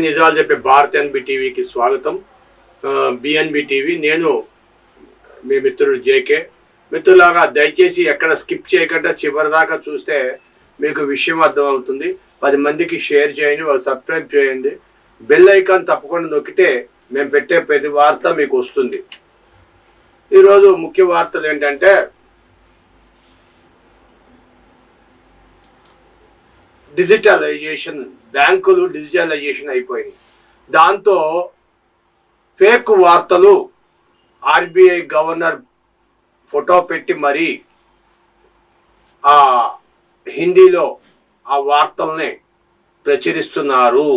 నిజాలు చెప్పే భారత్ ఎన్బి టీవీకి స్వాగతం. BNB TV. నేను మీ మిత్రుడు జేకే. మిత్రులారా, దయచేసి ఎక్కడ స్కిప్ చేయకుండా చివరి దాకా చూస్తే మీకు విషయం అర్థమవుతుంది. 10 మందికి షేర్ చేయండి, వాళ్ళు సబ్స్క్రైబ్ చేయండి, బెల్ ఐకాన్ తప్పకుండా నొక్కితే మేము పెట్టే ప్రతి వార్త మీకు వస్తుంది. ఈరోజు ముఖ్య వార్తలు ఏంటంటే, డిజిటలైజేషన్, బ్యాంకులు డిజిటలైజేషన్ అయిపోయినాయి. దాంతో ఫేక్ వార్తలు, ఆర్బీఐ గవర్నర్ ఫోటో పెట్టి మరీ హిందీలో ఆ వార్తల్ని ప్రచురిస్తున్నారు.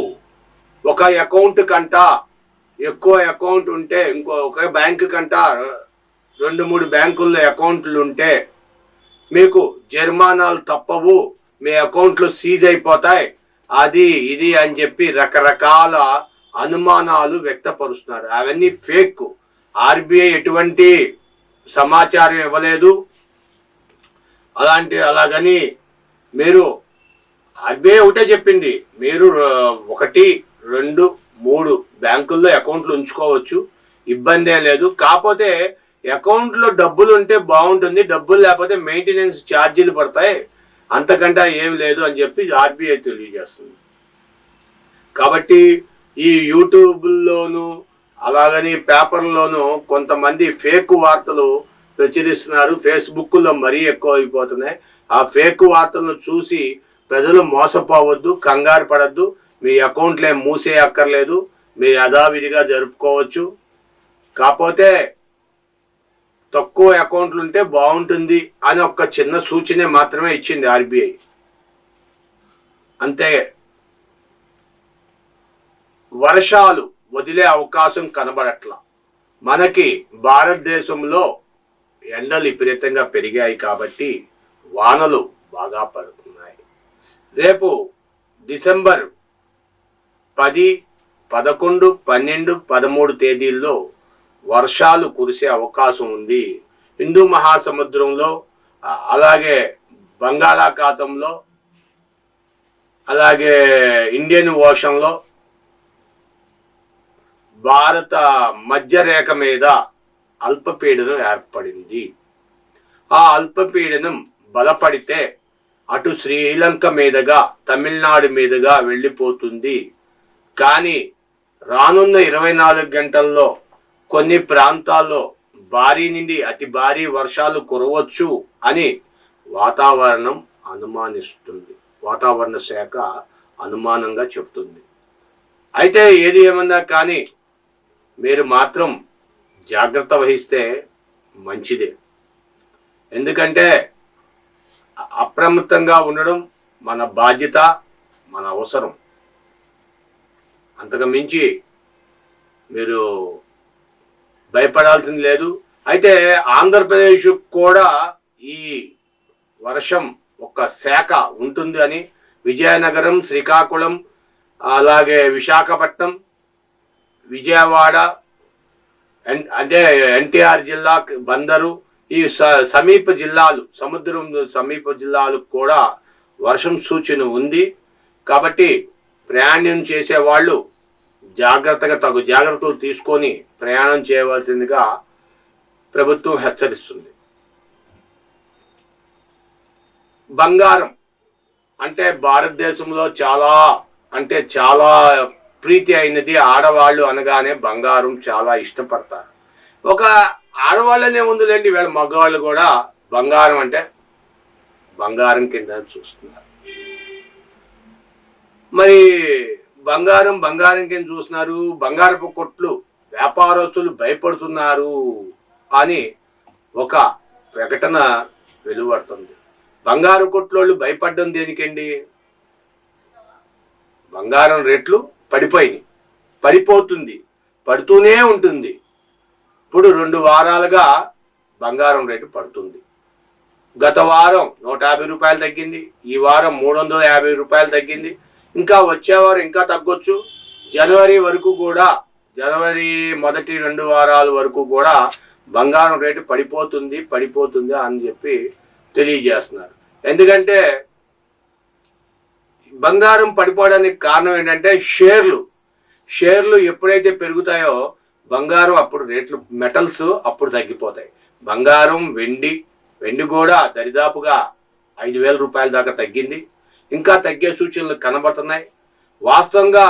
ఒక అకౌంట్ కంట ఎక్కువ అకౌంట్ ఉంటే, ఒక బ్యాంకు కంట 2-3 బ్యాంకుల్లో అకౌంట్లు ఉంటే మీకు జరిమానాలు తప్పవు, మీ అకౌంట్లు సీజ్ అయిపోతాయి, అది ఇది అని చెప్పి రకరకాల అనుమానాలు వ్యక్తపరుస్తున్నారు. అవన్నీ ఫేక్. ఆర్బీఐ ఎటువంటి సమాచారం ఇవ్వలేదు. అలాగని మీరు, ఆర్బీఐ ఒకటే చెప్పింది, మీరు 1, 2, 3 బ్యాంకుల్లో అకౌంట్లు ఉంచుకోవచ్చు, ఇబ్బంది లేదు. కాకపోతే అకౌంట్లో డబ్బులు ఉంటే బాగుంటుంది, డబ్బులు లేకపోతే మెయింటెనెన్స్ ఛార్జీలు పడతాయి, అంతకంటే ఏం లేదు అని చెప్పి ఆర్బీఐ తెలియజేస్తుంది. కాబట్టి ఈ యూట్యూబ్లోను అలాగని పేపర్లోనూ కొంతమంది ఫేక్ వార్తలు ప్రచురిస్తున్నారు. ఫేస్బుక్లో మరీ ఎక్కువ అయిపోతున్నాయి. ఆ ఫేక్ వార్తలను చూసి ప్రజలు మోసపోవద్దు, కంగారు పడద్దు. మీ అకౌంట్లు ఏం మూసేయక్కర్లేదు, మీరు యథావిధిగా జరుపుకోవచ్చు. కాకపోతే తక్కువ అకౌంట్లు ఉంటే బాగుంటుంది అని ఒక చిన్న సూచన మాత్రమే ఇచ్చింది ఆర్బీఐ, అంతే. వర్షాలు వదిలే అవకాశం కనబడట్లా. మనకి భారతదేశంలో ఎండలు విపరీతంగా పెరిగాయి కాబట్టి వానలు బాగా పడుతున్నాయి. రేపు డిసెంబర్ 10, 11, 12, 13 తేదీల్లో వర్షాలు కురిసే అవకాశం ఉంది. హిందూ మహాసముద్రంలో, అలాగే బంగాళాఖాతంలో, అలాగే ఇండియన్ ఓషన్లో, భారత మధ్యరేఖ మీద అల్పపీడనం ఏర్పడింది. ఆ అల్పపీడనం బలపడితే అటు శ్రీలంక మీదుగా, తమిళనాడు మీదుగా వెళ్ళిపోతుంది. కానీ రానున్న 24 గంటల్లో కొన్ని ప్రాంతాల్లో భారీ నుండి అతి భారీ వర్షాలు కురవచ్చు అని వాతావరణం అనుమానిస్తుంది. వాతావరణ శాఖ అనుమానంగా చెప్తుంది. అయితే ఏది ఏమన్నా కానీ మీరు మాత్రం జాగ్రత్త వహిస్తే మంచిదే. ఎందుకంటే అప్రమత్తంగా ఉండడం మన బాధ్యత, మన అవసరం. అంతకు మించి మీరు భయపడాల్సింది లేదు. అయితే ఆంధ్రప్రదేశ్ కూడా ఈ వర్షం ఒక శాఖ ఉంటుంది అని విజయనగరం, శ్రీకాకుళం, అలాగే విశాఖపట్నం, విజయవాడ, అంటే ఎన్టీఆర్ జిల్లా, బందరు, ఈ సమీప జిల్లాలు, సముద్రం సమీప జిల్లాలకు కూడా వర్షం సూచన ఉంది. కాబట్టి ప్రయాణం చేసేవాళ్ళు జాగ్రత్తగా తగు జాగ్రత్తలు తీసుకొని ప్రయాణం చేయవలసిందిగా ప్రభుత్వం హెచ్చరిస్తుంది. బంగారం అంటే భారతదేశంలో చాలా ప్రీతి అయినది. ఆడవాళ్ళు అనగానే బంగారం చాలా ఇష్టపడతారు. ఒక ఆడవాళ్ళనే ఉందిలేండి, వీళ్ళ మగవాళ్ళు కూడా బంగారం అంటే బంగారం కింద చూస్తున్నారు. మరి బంగారం కింద చూస్తున్నారు, బంగారపు కొట్లు వ్యాపారస్తులు భయపడుతున్నారు అని ఒక ప్రకటన వెలువడుతుంది. బంగారు కొట్లోళ్ళు భయపడడం దేనికండి? బంగారం రేట్లు పడిపోతుంది, పడుతూనే ఉంటుంది. ఇప్పుడు 2 వారాలుగా బంగారం రేటు పడుతుంది. గత వారం 150 రూపాయలు తగ్గింది, ఈ వారం 350 రూపాయలు తగ్గింది, ఇంకా వచ్చే వారం ఇంకా తగ్గొచ్చు. జనవరి వరకు కూడా, జనవరి మొదటి 2 వారాల వరకు కూడా బంగారం రేటు పడిపోతుంది అని చెప్పి తెలియజేస్తున్నారు. ఎందుకంటే బంగారం పడిపోవడానికి కారణం ఏంటంటే షేర్లు షేర్లు ఎప్పుడైతే పెరుగుతాయో బంగారం అప్పుడు రేట్లు, మెటల్స్ అప్పుడు తగ్గిపోతాయి. బంగారం, వెండి కూడా దరిదాపుగా 5,000 రూపాయల దాకా తగ్గింది. ఇంకా తగ్గే సూచనలు కనబడుతున్నాయి. వాస్తవంగా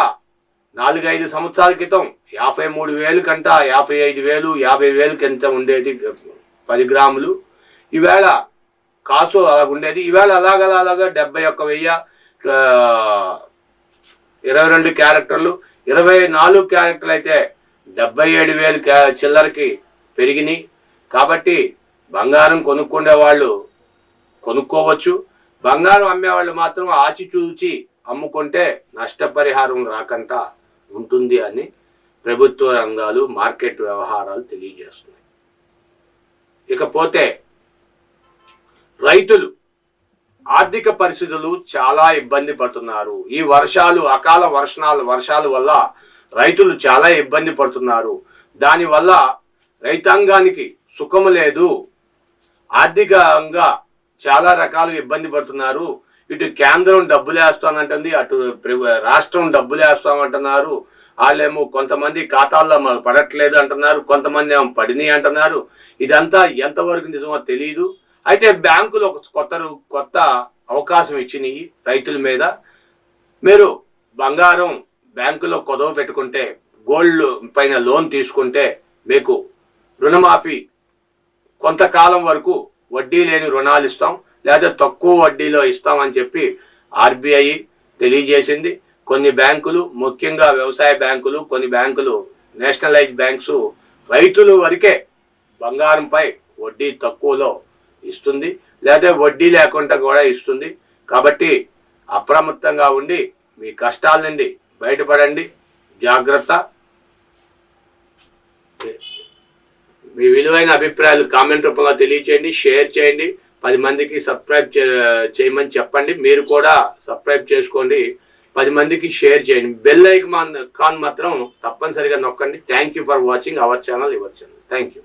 4-5 సంవత్సరాల క్రితం 53,000 కంట 55,000, 50,000 కింద ఉండేది 10 గ్రాములు. ఈవేళ కాసు అలాగుండేది. ఈవేళ అలాగా 71,000, 22 క్యారెక్టర్లు, 24 క్యారెక్టర్లు అయితే 77,000 చిల్లరకి పెరిగినాయి. కాబట్టి బంగారం కొనుక్కునే వాళ్ళు కొనుక్కోవచ్చు. బంగారం అమ్మేవాళ్ళు మాత్రం ఆచిచూచి అమ్ముకుంటే నష్టపరిహారం రాకుండా ఉంటుంది అని ప్రభుత్వ రంగాలు, మార్కెట్ వ్యవహారాలు తెలియజేస్తున్నాయి. ఇకపోతే రైతులు ఆర్థిక పరిస్థితులు చాలా ఇబ్బంది పడుతున్నారు. ఈ అకాల వర్షాల వల్ల రైతులు చాలా ఇబ్బంది పడుతున్నారు. దానివల్ల రైతాంగానికి సుఖము లేదు. ఆర్థికంగా చాలా రకాలుగా ఇబ్బంది పడుతున్నారు. ఇటు కేంద్రం డబ్బులు వేస్తానంటుంది, అటు రాష్ట్రం డబ్బులు వేస్తామంటున్నారు. వాళ్ళేమో కొంతమంది ఖాతాల్లో మాకు పడట్లేదు అంటున్నారు, కొంతమంది ఏమో పడినాయి అంటున్నారు. ఇదంతా ఎంతవరకు నిజమో తెలియదు. అయితే బ్యాంకులు ఒక కొత్త అవకాశం ఇచ్చినాయి రైతుల మీద. మీరు బంగారం బ్యాంకులో కుదవ పెట్టుకుంటే, గోల్డ్ పైన లోన్ తీసుకుంటే మీకు రుణమాఫీ కొంతకాలం వరకు వడ్డీ లేని రుణాలు ఇస్తాం, లేదా తక్కువ వడ్డీలో ఇస్తామని చెప్పి ఆర్బీఐ తెలియజేసింది. కొన్ని బ్యాంకులు, ముఖ్యంగా వ్యవసాయ బ్యాంకులు, కొన్ని బ్యాంకులు, నేషనలైజ్ బ్యాంక్స్ రైతుల వరకే బంగారంపై వడ్డీ తక్కువలో ఇస్తుంది, లేదా వడ్డీ లేకుండా కూడా ఇస్తుంది. కాబట్టి అప్రమత్తంగా ఉండి మీ కష్టాల నుండి బయటపడండి. జాగ్రత్త. మీ విలువైన అభిప్రాయాలు కామెంట్ రూపంలో తెలియచేయండి, షేర్ చేయండి, 10 మందికి సబ్స్క్రైబ్ చేయమని చెప్పండి. మీరు కూడా సబ్స్క్రైబ్ చేసుకోండి, 10 మందికి షేర్ చేయండి. బెల్ ఐకాన్ మాత్రం తప్పనిసరిగా నొక్కండి. Thank you for watching our channel. Thank you.